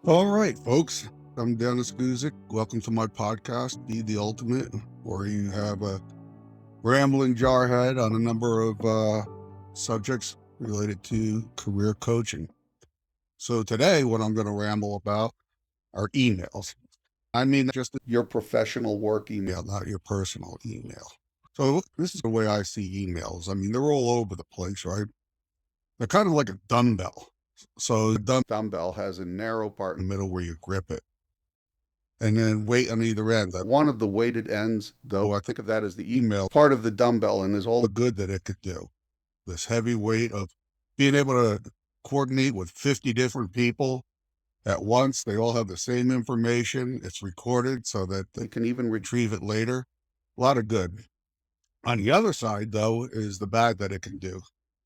All right, folks. I'm Dennis Guzik. Welcome to my podcast, Be the Ultimate, where you have a rambling jarhead on a number of subjects related to career coaching. So today, what I'm going to ramble about are emails. I mean, just your professional work email, not your personal email. So this is the way I see emails. I mean, they're all over the place, right? They're kind of like a dumbbell. So the dumbbell has a narrow part in the middle where you grip it, and then weight on either end. One of the weighted ends, though, I think of that as the email part of the dumbbell, and is all the good that it could do. This heavy weight of being able to coordinate with 50 different people at once. They all have the same information. It's recorded so that they can even retrieve it later. A lot of good. On the other side, though, is the bad that it can do.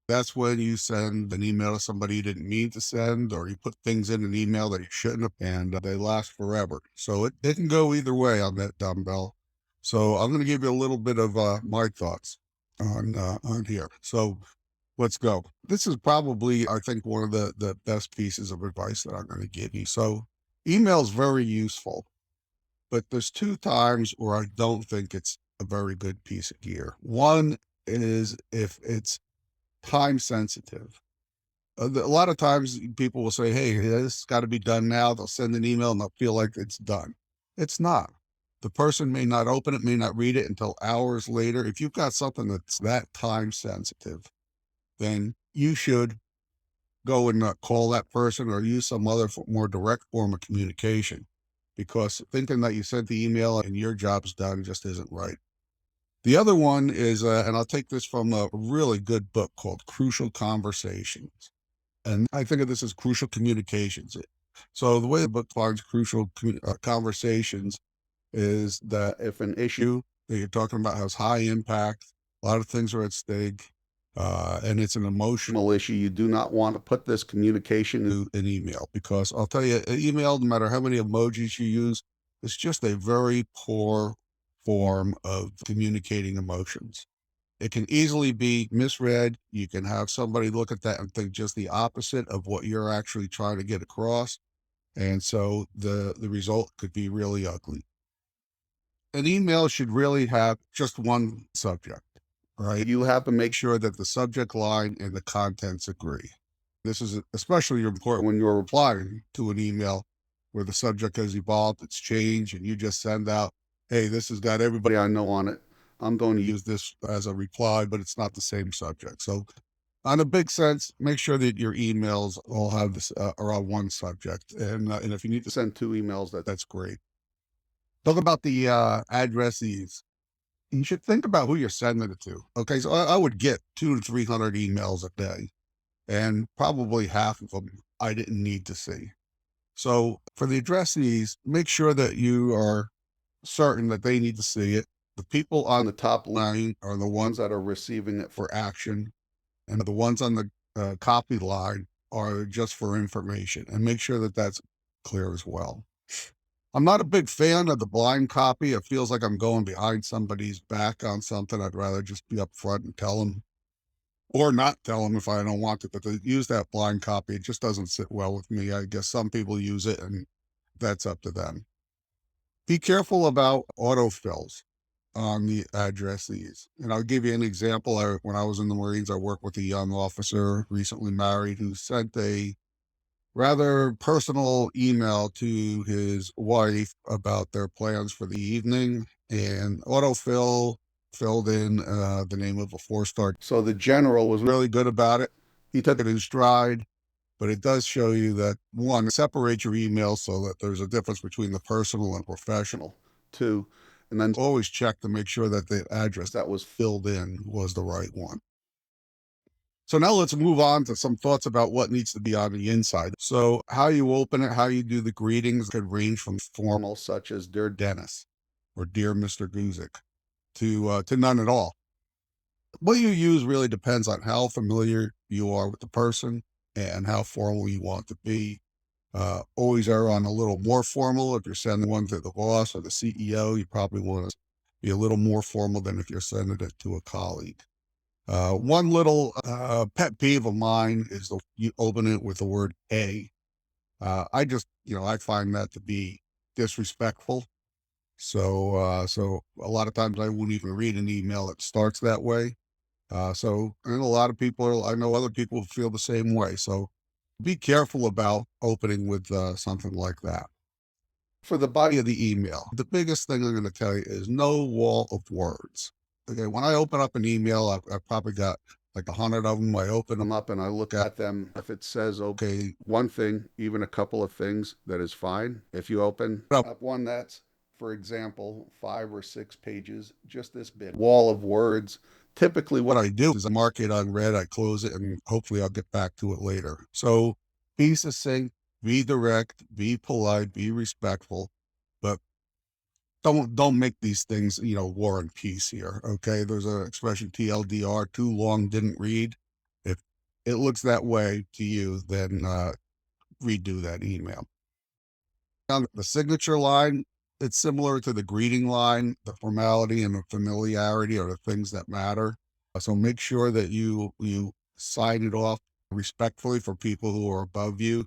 That's when you send an email to somebody you didn't mean to send, or you put things in an email that you shouldn't have, and they last forever. So it can go either way on that dumbbell. So I'm going to give you a little bit of my thoughts on here. So let's go. This is probably, I think, one of the best pieces of advice that I'm going to give you. So email is very useful, but there's two times where I don't think it's a very good piece of gear. One is if it's time sensitive. A lot of times people will say, hey, this got to be done now. They'll send an email and they'll feel like it's done. It's not. The person may not open it, may not read it until hours later. If you've got something that's that time sensitive, then you should go and call that person or use some other more direct form of communication, because thinking that you sent the email and your job's done just isn't right. The other one is, and I'll take this from a really good book called Crucial Conversations. And I think of this as crucial communications. So the way the book defines crucial conversations is that if an issue that you're talking about has high impact, a lot of things are at stake, and it's an emotional issue, you do not want to put this communication to an email, because I'll tell you, an email, no matter how many emojis you use, it's just a very poor form of communicating emotions. It can easily be misread. You can have somebody look at that and think just the opposite of what you're actually trying to get across. And so the result could be really ugly. An email should really have just one subject, right? You have to make sure that the subject line and the contents agree. This is especially important when you're replying to an email where the subject has evolved, it's changed, and you just send out, hey, this has got everybody I know on it. I'm going to use this as a reply, but it's not the same subject. So, on a big sense, make sure that your emails all have this are on one subject, and if you need to send two emails, that's great. Talk about the addressees. You should think about who you're sending it to. Okay, so I would get 200 to 300 emails a day, and probably half of them I didn't need to see. So for the addressees, make sure that you are certain that they need to see it. The people on the top line are the ones that are receiving it for action, and the ones on the copy line are just for information. And make sure that that's clear as well. I'm not a big fan of the blind copy. It feels like I'm going behind somebody's back on something. I'd rather just be up front and tell them, or not tell them if I don't want to. But to use that blind copy, it just doesn't sit well with me. I guess some people use it, and that's up to them. Be careful about autofills on the addressees. And I'll give you an example. When I was in the Marines, I worked with a young officer, recently married, who sent a rather personal email to his wife about their plans for the evening, and autofill filled in the name of a four-star. So the general was really good about it. He took it in stride, but it does show you that, one, separate your emails so that there's a difference between the personal and professional. Two, and then always check to make sure that the address that was filled in was the right one. So now let's move on to some thoughts about what needs to be on the inside. So how you open it, how you do the greetings could range from formal, such as Dear Dennis or Dear Mr. Guzik, to none at all. What you use really depends on how familiar you are with the person and how formal you want to be. Always err on a little more formal. If you're sending one to the boss or the CEO, you probably want to be a little more formal than if you're sending it to a colleague. One little pet peeve of mine is you open it with the word A. I just, I find that to be disrespectful. So a lot of times I won't even read an email that starts that way. And a lot of people, I know other people feel the same way. So be careful about opening with something like that. For the body of the email, the biggest thing I'm going to tell you is no wall of words. Okay, when I open up an email, I've probably got like 100 of them. I open them up and I look at them. If it says, okay, one thing, even a couple of things, that is fine. If you open up one that's, for example, 5 or 6 pages, just this big wall of words, typically what I do is I mark it unread, I close it, and hopefully I'll get back to it later. So be succinct, be direct, be polite, be respectful, but don't make these things, war and peace here. Okay. There's an expression TLDR, too long, didn't read. If it looks that way to you, then redo that email. On the signature line, it's similar to the greeting line. The formality and the familiarity are the things that matter. So make sure that you sign it off respectfully for people who are above you,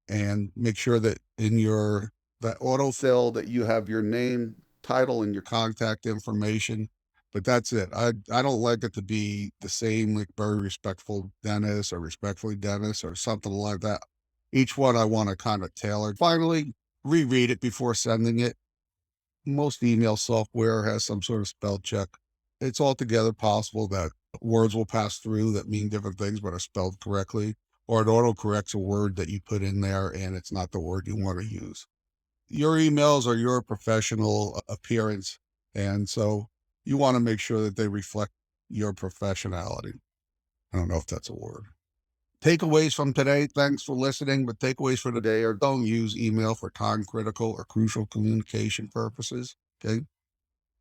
and make sure that in your that autofill that you have your name, title, and your contact information. But that's it. I don't like it to be the same, like very respectful Dennis or respectfully Dennis or something like that. Each one I want to kind of tailor. Finally, reread it before sending it. Most email software has some sort of spell check. It's altogether possible that words will pass through that mean different things but are spelled correctly, or it auto corrects a word that you put in there and it's not the word you want to use. Your emails are your professional appearance, and so you want to make sure that they reflect your professionality. I don't know if that's a word. Takeaways from today. Thanks for listening, but takeaways for today are: don't use email for time critical or crucial communication purposes. Okay.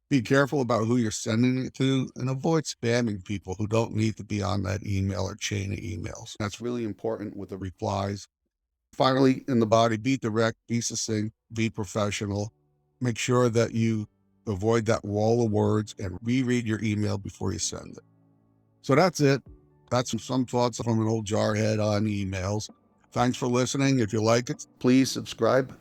Be careful about who you're sending it to, and avoid spamming people who don't need to be on that email or chain of emails. That's really important with the replies. Finally, in the body, be direct, be succinct, be professional. Make sure that you avoid that wall of words and reread your email before you send it. So that's it. That's some thoughts from an old jarhead on emails. Thanks for listening. If you like it, please subscribe